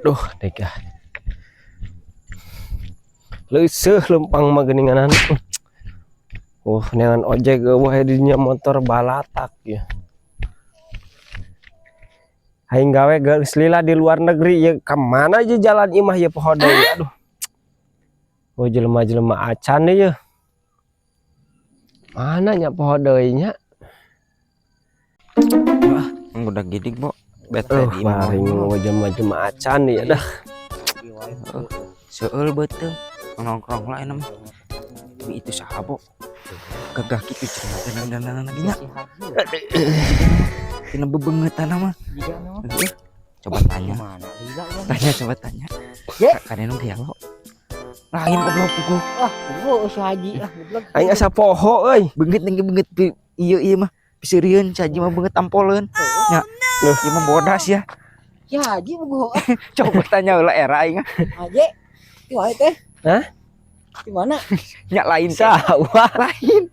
Duh, deka. Leuseuh lempang mah geuninganan. Neangan ojek wae dinya motor balatak ya. Aing gawe geus lila di luar negeri ya, kemana aja jalan imah ya poho deui. Aduh. Oh jelema-jelema acan ya. Mana nya poho deui nya? Wah, udah gidik, Bo. Bete di paring jelema-jelema acan ya dah. Seueul beuteung nongkrong lain mah. Itu saha, Bo? Gagah kitu cenah dandan lagi nya. Tina bebengetan mah. Coba tanya. Coba tanya. Kadang dia lo. Lain goblok pugu. Goblok si Haji goblok. Aing asa poho euy. Beungeut ieu mah. Piseureun si Haji mah beungeut tampoleun. Nya. Ieu mah bodas ya. Si Haji bogo. Coba tanya heula era aing. Haji. Di wae teh. Hah? Di mana? Nya lain Sawah. lain.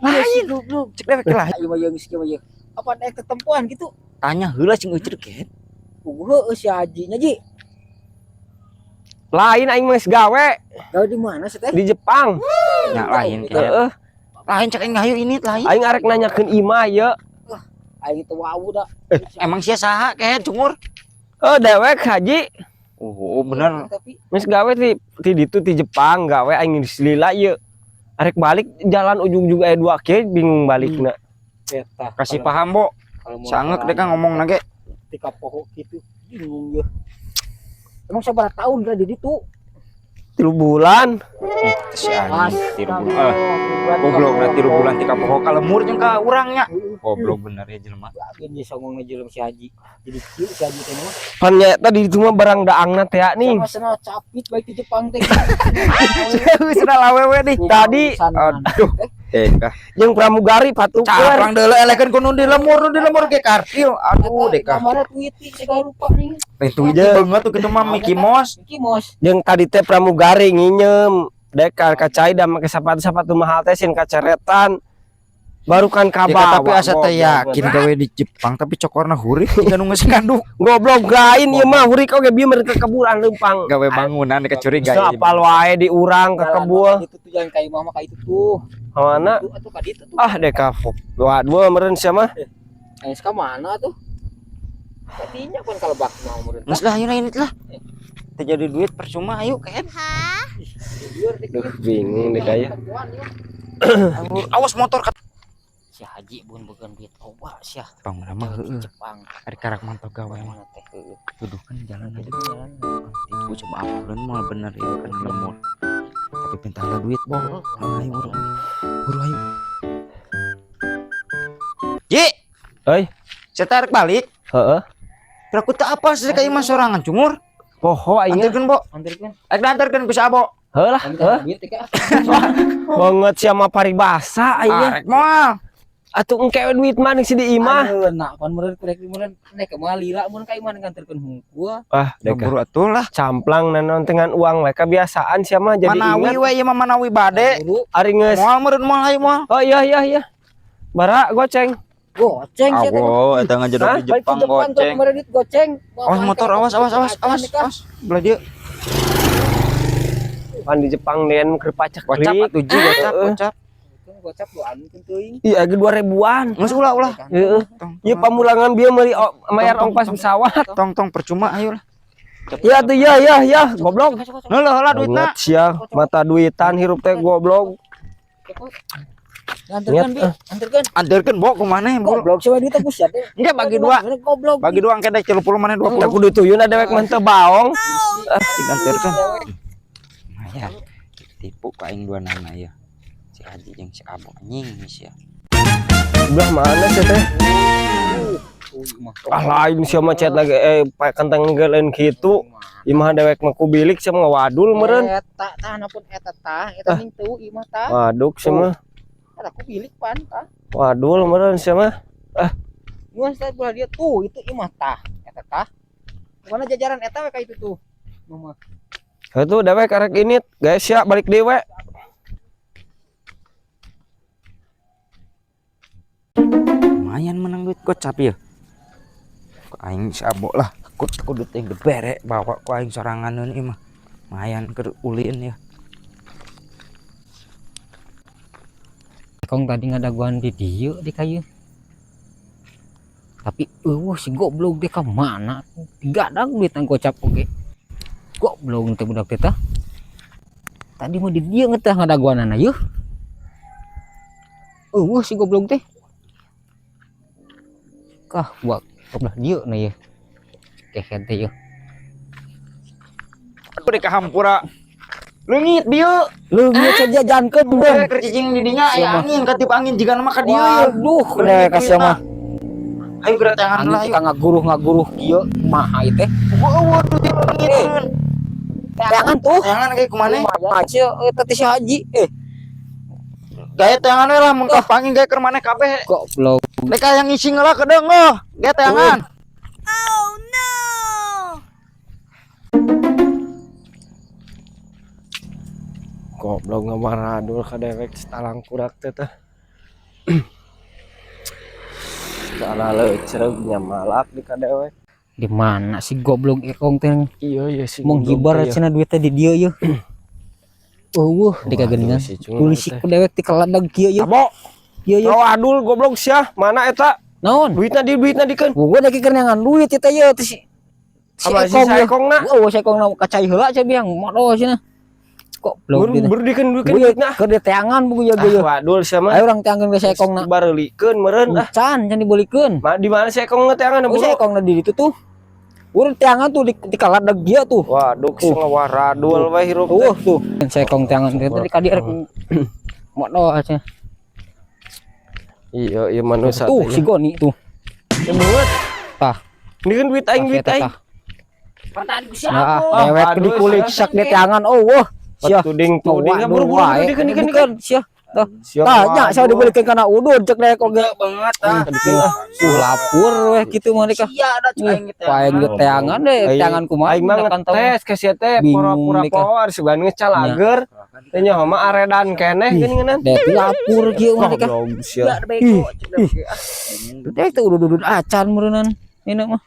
Lain goblok. Cek dewek lah. Ayo mah jeung kieu mah jeung. Apa naik ketempuan gitu? Tanya heula cing euceur ket. Heueuh si Haji nya Ji. Lain aing mah gawe Gawe di mana sih teh? di Jepang. Nya lain ket. Heeh. Lain cek aing hayu ini lain. Aing arek nanyakeun imah ye. Aing teu wau da. Emang sia saha ket cungur? Dewek Haji. Oh, bener. Tapi Mas gawe ti ditu ti Jepang gawe aing geus lila ye. Arek balik jalan ujung-ujung aya 2 kieu bingung balikna. eta Kasih paham, Bo. Sangek deh kan ngomong nage. ketika poho gitu bingung ya. Emang sabar tahun gak di ditu? 3 bulan. Si anjing 3 bulan. Goblok berarti 3 bulan tika poho ka lemur jeung ka urangnya. Goblok bener ya jelema. Lain dia songong ngejelem si Haji. Jadi kieu si Haji teh mah. Pan nya tadi itu mah barang daangna teh nih. Sama capit baik di Jepang teh. Wis lawewe nih. Tadi Aduh. Deka. jeung pramugari patukeun. Caplang deuleu elekeun ku nu di lemur ge kartil. Aduh deka. Kamana tweet segala rupa nih. Itu banget tuh kitu mah Mickey Mouse. Mickey Mouse. Jeung tadi teh pramugari nginjem. Deka kacai da make sepatu mahal teh sin kaceretan. Baru kan kabawa. Tapi asa teh yakin gawe di Jepang tapi cokorna hurik tinggal nu geus ngandung. Goblok gain ieu mah hurik oge bieu mere ke keburan leumpang. Gawe bangunan dikecurigai. Apal wae di urang ke kebul. Itu tuh jangan kayak mama kayak itu tuh. Mana? Atuh ka ditu tuh. Deka. Waduh meureun sia mah. Ka mana tuh? Tadinya kan kalau bak mau meureun. Geus lah ayeuna ini lah. Teu jadi duit percuma ayo kan. Duh bingung deh kaya. Awas motor Si Haji bukan duit oba sia. Jepang mah heueuh. Jepang. Ari karak mantau gawe mah teh. Duduh kan jalan aja jalan. Itu coba apuleun mah bener ieu kan lemur. Tapi pintalah duit, Bo. Ayo buru ayo. Ji, Euy, saya tarik balik. heeh. Kira ku teu apa sih kayak mah sorangan cungur. Poho aing. Anterkeun, Bo. Anterkeun. Anterkeun ku si Abo. Heulah, Duit teh ka. banget sia mah paribasa aing. Arek moal. Atuh engke duit mah ning si di imah. Nah, pan meureun kurek meureun nek ke lila mun ka imah nganterkeun hungkul. Deka. Buru atuh lah. Camplang nanon dengan uang we kebiasaan sia mah jadi Manawi ingat. we ieu mah manawi bade. Ari geus. Moal meureun moal hayu moal. Oh iya. Bara goceng. Goceng sia teh. Awo, eta ngajedok di Jepang goceng. Kemarin duit goceng. Awas motor, awas. Belah dia. Pan di Jepang den keur pacak Gocap klik. atuh ji, gocap. Gocap lu anu teuing. Iya ge 2000-an. Geus ulah. Heeh. Ieu pamulangan bieu meuli mayar ongkos pesawat. Tong percuma ayo lah. Iya tuh ya. Goblok. Heula duitna. Banget sia mata duitan hirup teh goblok. Anterkeun. Anterkeun Bo ku maneh, Bo. Goblok coba duit teh buset deh. Engke bagi dua. Goblok. Bagi dua engke 30 maneh 20. Aku dituyun dewek mah teu baong. Diganterkeun. Ya, tipu ka aing dua nana ya. Si Haji jeung si Abo anjing sia. Udah mana sih teh? Lain sia mah chat lagi kenteng ngeleun kitu. Imah dewek mah ku bilik sia mah wadul meureun. Eta tah napun eta ning teu imah tah. Waduk sia mah. Ada ku bilik pan tah. Wadul meureun sia mah. Nuan saya belah dia tuh itu imah tah. Eta tah. Mana jajaran eta we ka itu tuh. Mama. Itu dewek karek ini guys ya balik dewe. Lumayan menang duit gocap ya. Aing si Abo lah. kudu teh gebere bawa ku aing sorangan ieu mah. Mayan keur ulin ya. Kong tadi ngadaguan di dia di kayu. Tapi si goblok dia ke mana? Gadang duit nang gocap oge. Goblok teh budak teh tah. Tadi mau di dia ngetah ngadaguanana yeuh. Si goblok teh. Kah buat belah dia na ya. Kehet teh yeuh. Aku di kahampura. Leungit dieu. Leungit saja jankeun Udah kercicing di dinya aya angin katip angin jiga nama ka dieu ya. Waduh, dewek sia mah. Ayo gerak tangan lah. Anu kita ngaguruh kieu kumaha ieu teh? Waduh dia leungit. Tangan tuh. Tangan kayak kumana? Macet eta teh si Haji. Gaya tangan we lah mun ka pangin gaya keur maneh kabeh. Goblok. Dek aya ngisi lah kedeung gaya tangan. Goblok ngamaradul ka dewek talang kurak teh teh. Salah leucereug nya malak di ka dewek. Di mana si goblok ekong teh Iya sih. menghibar cenah duit teh di dieu yeuh. Di kageningan. Polisi ku dewek ti kaladag kieu yeuh. Abo. Ieu Oh adul goblok sia, mana eta? naon? Duitna dikeun. Gua da keur nyangan duit eta yeuh teh si Apa si saekongna? si ekongna kacai heula cenah biang modo cenah. Goblok dia. Berdikeun duitna. Keur diteangan buku ya geueuh. Wadul sia mah. Ayo urang teangan ke saekongna. Bareulikeun meureun Can dibelikeun. Di mana saekong ngeteangan Oh, saekongna di ditu tuh. Urang teangan tuh di kaladag dia tuh. Waduh, ngawah radul we hirup teh. Tuh. Saekong teangan teh tadi kadi rek modo cenah. Iya manusia Tuh si Goni tuh. Beungeut. Tah. Ini kan duit aing. Nah, dewek dikulik sak di tangan. Sia. Tuding buru-buru dikeun. Sia. Tanya saya dibelikan kana udud cek dewek oge Banget lapur weh kitu mah nikah. Iya ada aing gitu. Paeng di teangan deh, teangan kumaha. Aing mah ngetes ka sia teh pura-pura power sugan ngecalager. Teh nyaho mah aredan keneh geuningan. Deh lapur kieu mah nikah. Sia. Deh teh udud-udud acan meureunnan. Ini mah.